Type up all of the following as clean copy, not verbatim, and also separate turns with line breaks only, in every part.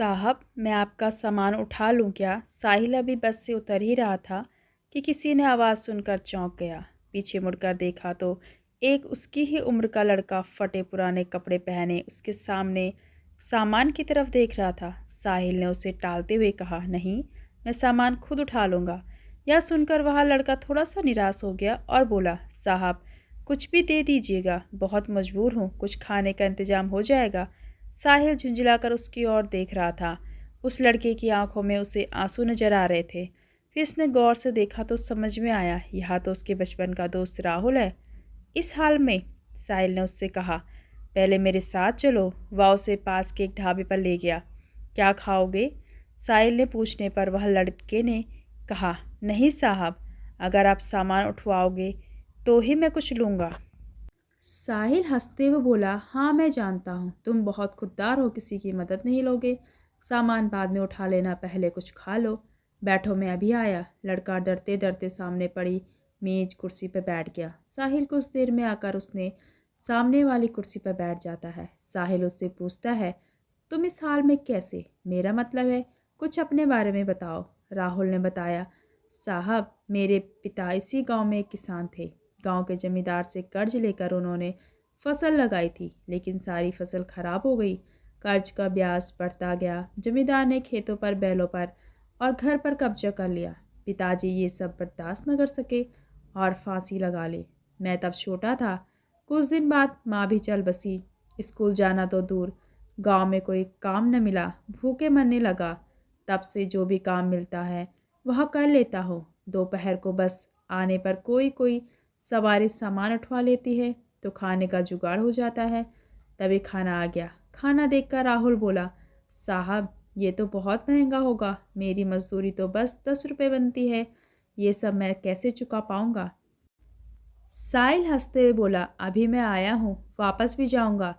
साहब, मैं आपका सामान उठा लूँ क्या? साहिल अभी बस से उतर ही रहा था कि किसी ने आवाज़ सुनकर चौंक गया। पीछे मुड़कर देखा तो एक उसकी ही उम्र का लड़का फटे पुराने कपड़े पहने उसके सामने सामान की तरफ देख रहा था। साहिल ने उसे टालते हुए कहा, नहीं, मैं सामान खुद उठा लूँगा। यह सुनकर वह लड़का थोड़ा सा निराश हो गया और बोला, साहब, कुछ भी दे दीजिएगा, बहुत मजबूर हूँ, कुछ खाने का इंतजाम हो जाएगा। साहिल झुंझलाकर उसकी ओर देख रहा था। उस लड़के की आंखों में उसे आंसू नजर आ रहे थे। फिर उसने गौर से देखा तो समझ में आया, यह तो उसके बचपन का दोस्त राहुल है। इस हाल में साहिल ने उससे कहा, पहले मेरे साथ चलो। वह उसे पास के एक ढाबे पर ले गया। क्या खाओगे? साहिल ने पूछने पर वह लड़के ने कहा, नहीं साहब, अगर आप सामान उठवाओगे तो ही मैं कुछ लूँगा। साहिल हंसते हुए बोला, हाँ मैं जानता हूँ, तुम बहुत खुददार हो, किसी की मदद नहीं लोगे। सामान बाद में उठा लेना, पहले कुछ खा लो। बैठो, मैं अभी आया। लड़का डरते डरते सामने पड़ी मेज कुर्सी पर बैठ गया। साहिल कुछ देर में आकर उसने सामने वाली कुर्सी पर बैठ जाता है। साहिल उससे पूछता है, तुम इस हाल में कैसे? मेरा मतलब है, कुछ अपने बारे में बताओ। राहुल ने बताया, साहब, मेरे पिता इसी गांव में एक किसान थे। गांव के जमींदार से कर्ज लेकर उन्होंने फसल लगाई थी, लेकिन सारी फसल खराब हो गई। कर्ज का ब्याज बढ़ता गया। जमींदार ने खेतों पर, बैलों पर और घर पर कब्जा कर लिया। पिताजी ये सब बर्दाश्त न कर सके और फांसी लगा ली। मैं तब छोटा था। कुछ दिन बाद माँ भी चल बसी। स्कूल जाना तो दूर, गांव में कोई काम न मिला, भूखे मरने लगा। तब से जो भी काम मिलता है वह कर लेता हूँ। दोपहर को बस आने पर कोई कोई सवारी सामान उठवा लेती है तो खाने का जुगाड़ हो जाता है। तभी खाना आ गया। खाना देखकर राहुल बोला, साहब, ये तो बहुत महंगा होगा। मेरी मजदूरी तो बस 10 रुपये बनती है। ये सब मैं कैसे चुका पाऊंगा? साहिल हंसते हुए बोला, अभी मैं आया हूँ, वापस भी जाऊंगा,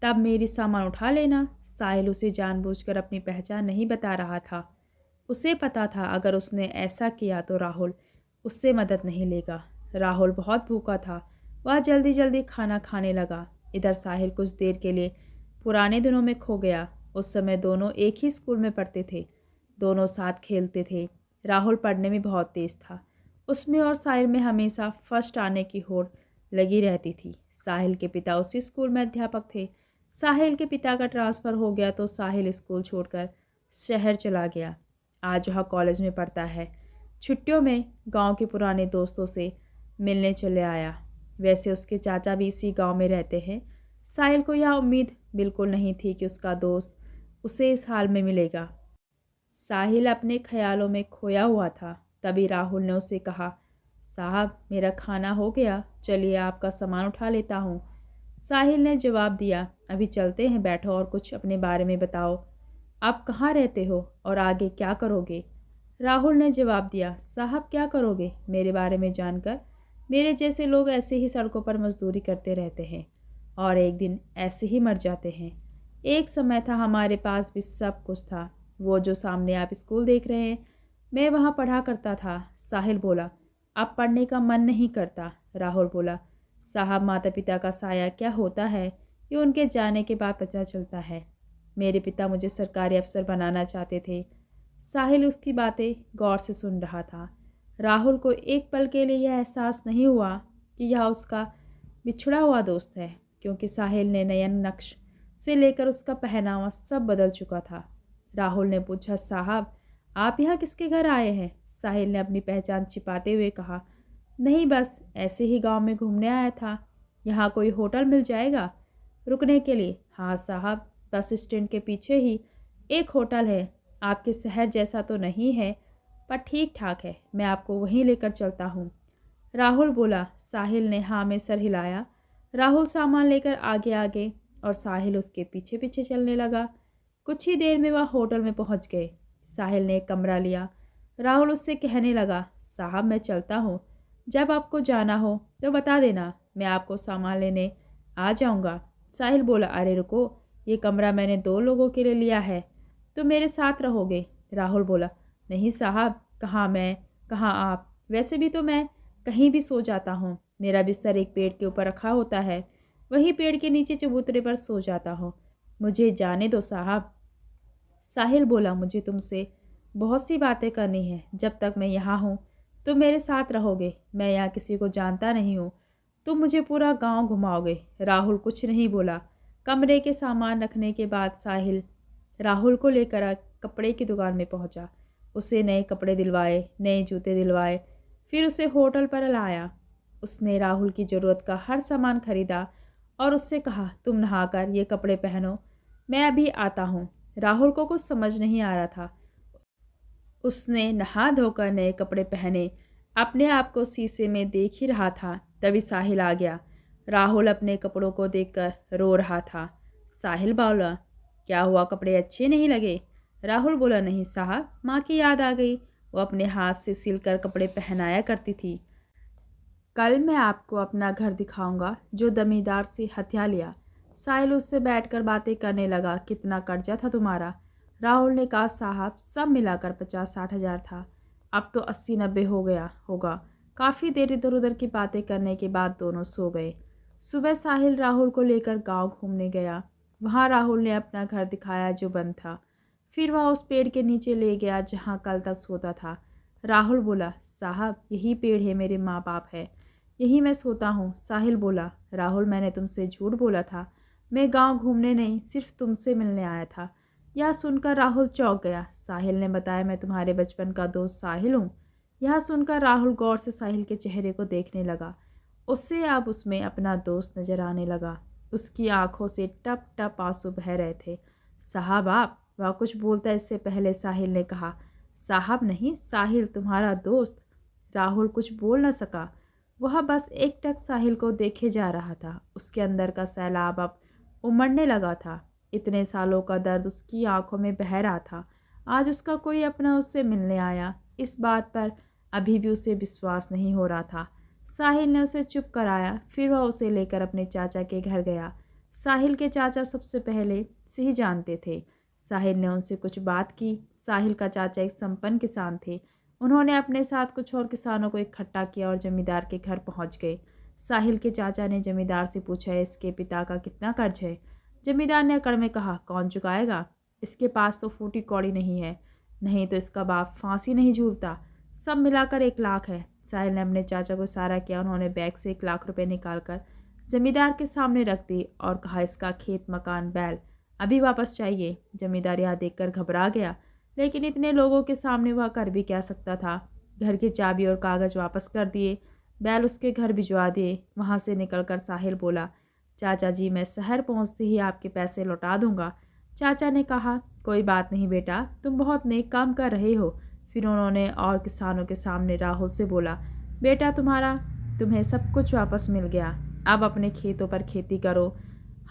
तब मेरी सामान उठा लेना। साहिल उसे जानबूझकर अपनी पहचान नहीं बता रहा था। उसे पता था अगर उसने ऐसा किया तो राहुल उससे मदद नहीं लेगा। राहुल बहुत भूखा था। वह जल्दी जल्दी खाना खाने लगा। इधर साहिल कुछ देर के लिए पुराने दिनों में खो गया। उस समय दोनों एक ही स्कूल में पढ़ते थे। दोनों साथ खेलते थे। राहुल पढ़ने में बहुत तेज था। उसमें और साहिल में हमेशा फर्स्ट आने की होड़ लगी रहती थी। साहिल के पिता उसी स्कूल में अध्यापक थे। साहिल के पिता का ट्रांसफ़र हो गया तो साहिल स्कूल छोड़कर शहर चला गया। आज वह कॉलेज में पढ़ता है। छुट्टियों में गांव के पुराने दोस्तों से मिलने चले आया। वैसे उसके चाचा भी इसी गांव में रहते हैं। साहिल को यह उम्मीद बिल्कुल नहीं थी कि उसका दोस्त उसे इस हाल में मिलेगा। साहिल अपने ख्यालों में खोया हुआ था। तभी राहुल ने उसे कहा, साहब, मेरा खाना हो गया, चलिए आपका सामान उठा लेता हूँ। साहिल ने जवाब दिया, अभी चलते हैं, बैठो और कुछ अपने बारे में बताओ। आप कहाँ रहते हो और आगे क्या करोगे? राहुल ने जवाब दिया, साहब, क्या करोगे मेरे बारे में जानकर? मेरे जैसे लोग ऐसे ही सड़कों पर मजदूरी करते रहते हैं और एक दिन ऐसे ही मर जाते हैं। एक समय था हमारे पास भी सब कुछ था। वो जो सामने आप स्कूल देख रहे हैं, मैं वहाँ पढ़ा करता था। साहिल बोला, अब पढ़ने का मन नहीं करता। राहुल बोला, साहब, माता पिता का साया क्या होता है ये उनके जाने के बाद पता चलता है। मेरे पिता मुझे सरकारी अफसर बनाना चाहते थे। साहिल उसकी बातें गौर से सुन रहा था। राहुल को एक पल के लिए यह एहसास नहीं हुआ कि यह उसका बिछड़ा हुआ दोस्त है, क्योंकि साहिल ने नयन नक्श से लेकर उसका पहनावा सब बदल चुका था। राहुल ने पूछा, साहब, आप यहाँ किसके घर आए हैं? साहिल ने अपनी पहचान छिपाते हुए कहा, नहीं, बस ऐसे ही गांव में घूमने आया था। यहाँ कोई होटल मिल जाएगा रुकने के लिए? हाँ साहब, बस स्टैंड के पीछे ही एक होटल है। आपके शहर जैसा तो नहीं है, पर ठीक ठाक है, मैं आपको वहीं लेकर चलता हूँ। राहुल बोला। साहिल ने हाँ में सर हिलाया। राहुल सामान लेकर आगे आगे और साहिल उसके पीछे पीछे चलने लगा। कुछ ही देर में वह होटल में पहुंच गए। साहिल ने एक कमरा लिया। राहुल उससे कहने लगा, साहब, मैं चलता हूँ, जब आपको जाना हो तो बता देना, मैं आपको सामान लेने आ जाऊँगा। साहिल बोला, अरे रुको, ये कमरा मैंने 2 लोगों के लिए लिया है, तो मेरे साथ रहोगे? राहुल बोला, नहीं साहब, कहाँ मैं, कहाँ आप, वैसे भी तो मैं कहीं भी सो जाता हूँ। मेरा बिस्तर एक पेड़ के ऊपर रखा होता है, वही पेड़ के नीचे चबूतरे पर सो जाता हूँ। मुझे जाने दो साहब। साहिल बोला, मुझे तुमसे बहुत सी बातें करनी है। जब तक मैं यहाँ हूँ तुम मेरे साथ रहोगे। मैं यहाँ किसी को जानता नहीं हूँ। तुम मुझे पूरा गांव घुमाओगे। राहुल कुछ नहीं बोला। कमरे के सामान रखने के बाद साहिल राहुल को लेकर कपड़े की दुकान में पहुंचा। उसे नए कपड़े दिलवाए, नए जूते दिलवाए, फिर उसे होटल पर लाया। उसने राहुल की ज़रूरत का हर सामान खरीदा और उससे कहा, तुम नहाकर ये कपड़े पहनो, मैं अभी आता हूँ। राहुल को कुछ समझ नहीं आ रहा था। उसने नहा धोकर नए कपड़े पहने, अपने आप को शीशे में देख ही रहा था। तभी साहिल आ गया। राहुल अपने कपड़ों को देखकर रो रहा था। साहिल बोला, क्या हुआ, कपड़े अच्छे नहीं लगे? राहुल बोला, नहीं साहब, माँ की याद आ गई। वो अपने हाथ से सिलकर कपड़े पहनाया करती थी। कल मैं आपको अपना घर दिखाऊंगा जो जमींदार से हथिया लिया। साहिल उससे बैठकर बातें करने लगा। कितना कर्जा था तुम्हारा? राहुल ने कहा, साहब सब मिलाकर 50-60 हज़ार था। अब तो 80-90 हो गया होगा। काफ़ी देर इधर उधर की बातें करने के बाद दोनों सो गए। सुबह साहिल राहुल को लेकर गांव घूमने गया। वहां राहुल ने अपना घर दिखाया जो बंद था। फिर वह उस पेड़ के नीचे ले गया जहां कल तक सोता था। राहुल बोला, साहब यही पेड़ है, मेरे माँ बाप है, यही मैं सोता हूँ। साहिल बोला, राहुल मैंने तुमसे झूठ बोला था। मैं गांव घूमने नहीं, सिर्फ तुमसे मिलने आया था। यह सुनकर राहुल चौंक गया। साहिल ने बताया, मैं तुम्हारे बचपन का दोस्त साहिल हूँ। यह सुनकर राहुल गौर से साहिल के चेहरे को देखने लगा। उससे अब उसमें अपना दोस्त नजर आने लगा। उसकी आंखों से टप टप आंसू बह रहे थे। साहब आप, वह कुछ बोलता इससे पहले साहिल ने कहा, साहब नहीं, साहिल तुम्हारा दोस्त। राहुल कुछ बोल न सका। वह बस एकटक साहिल को देखे जा रहा था। उसके अंदर का सैलाब अब उमड़ने लगा था। इतने सालों का दर्द उसकी आंखों में बह रहा था। आज उसका कोई अपना उससे मिलने आया। इस बात पर अभी भी उसे विश्वास नहीं हो रहा था। साहिल ने उसे चुप कराया। फिर वह उसे लेकर अपने चाचा के घर गया। साहिल के चाचा सबसे पहले से ही जानते थे। साहिल ने उनसे कुछ बात की। साहिल का चाचा एक संपन्न किसान थे। उन्होंने अपने साथ कुछ और किसानों को इकट्ठा किया और जमींदार के घर पहुंच गए। साहिल के चाचा ने जमींदार से पूछा, इसके पिता का कितना कर्ज है? जमींदार ने अकड़ में कहा, कौन चुकाएगा? इसके पास तो फूटी कौड़ी नहीं है। नहीं तो इसका बाप फांसी नहीं झूलता। सब मिलाकर 1 लाख है। साहिल ने अपने चाचा को इशारा किया। उन्होंने बैग से 1 लाख रुपए निकालकर जमींदार के सामने रख दी और कहा, इसका खेत, मकान, बैल अभी वापस चाहिए। जमींदार यह देखकर घबरा गया, लेकिन इतने लोगों के सामने वह कर भी क्या सकता था। घर की चाबी और कागज वापस कर दिए, बैल उसके घर भिजवा दिए। वहां से निकलकर साहिल बोला, चाचा जी मैं शहर पहुंचते ही आपके पैसे लौटा दूंगा। चाचा ने कहा, कोई बात नहीं बेटा, तुम बहुत नेक काम कर रहे हो। फिर उन्होंने और किसानों के सामने राहुल से बोला, बेटा तुम्हें सब कुछ वापस मिल गया। अब अपने खेतों पर खेती करो,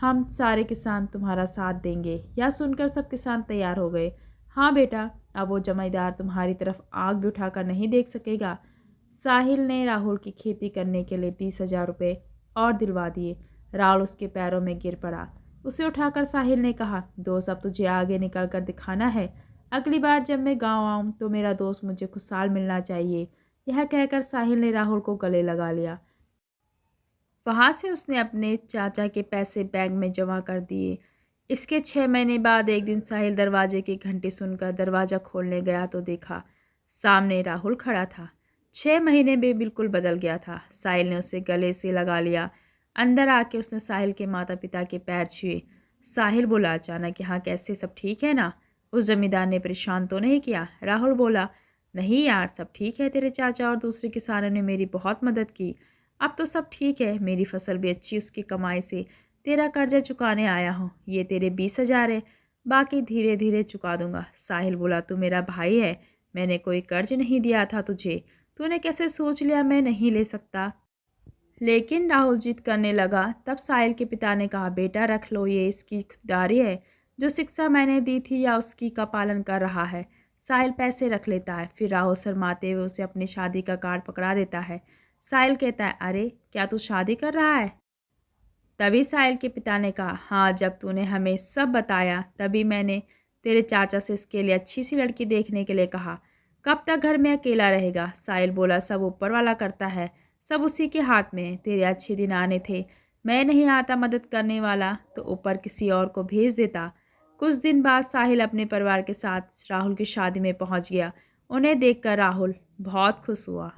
हम सारे किसान तुम्हारा साथ देंगे। यह सुनकर सब किसान तैयार हो गए। हाँ बेटा, अब वो जमींदार तुम्हारी तरफ आग भी उठाकर नहीं देख सकेगा। साहिल ने राहुल की खेती करने के लिए 20,000 रुपये और दिलवा दिए। राहुल उसके पैरों में गिर पड़ा। उसे उठाकर साहिल ने कहा, दोस्त अब तुझे आगे निकल कर दिखाना है। अगली बार जब मैं गांव आऊं तो मेरा दोस्त मुझे खुशहाल मिलना चाहिए। यह कहकर साहिल ने राहुल को गले लगा लिया। वहां से उसने अपने चाचा के पैसे बैग में जमा कर दिए। इसके 6 महीने बाद एक दिन साहिल दरवाजे की घंटी सुनकर दरवाज़ा खोलने गया तो देखा सामने राहुल खड़ा था। 6 महीने में बिल्कुल बदल गया था। साहिल ने उसे गले से लगा लिया। अंदर आके उसने साहिल के माता पिता के पैर छुए। साहिल बोला, अचानक यहाँ कैसे, सब ठीक है ना? उस जमींदार ने परेशान तो नहीं किया? राहुल बोला, नहीं यार, सब ठीक है। तेरे चाचा और दूसरे किसानों ने मेरी बहुत मदद की। अब तो सब ठीक है। मेरी फसल भी अच्छी, उसकी कमाई से तेरा कर्जा चुकाने आया हूँ। ये तेरे 20,000 है, बाकी धीरे धीरे चुका दूंगा। साहिल बोला, तू मेरा भाई है, मैंने कोई कर्ज नहीं दिया था तुझे। तूने कैसे सोच लिया मैं नहीं ले सकता? लेकिन राहुल जिद करने लगा। तब साहिल के पिता ने कहा, बेटा रख लो, ये इसकी खुददारी है। जो शिक्षा मैंने दी थी या उसकी का पालन कर रहा है। साहिल पैसे रख लेता है। फिर राहुल शर्माते हुए उसे अपनी शादी का कार्ड पकड़ा देता है। साहिल कहता है, अरे क्या तू शादी कर रहा है? तभी साहिल के पिता ने कहा, हाँ, जब तूने हमें सब बताया तभी मैंने तेरे चाचा से इसके लिए अच्छी सी लड़की देखने के लिए कहा। कब तक घर में अकेला रहेगा? साहिल बोला, सब ऊपर वाला करता है, सब उसी के हाथ में है। तेरे अच्छे दिन आने थे, मैं नहीं आता मदद करने वाला तो ऊपर किसी और को भेज देता। कुछ दिन बाद साहिल अपने परिवार के साथ राहुल की शादी में पहुंच गया। उन्हें देखकर राहुल बहुत खुश हुआ।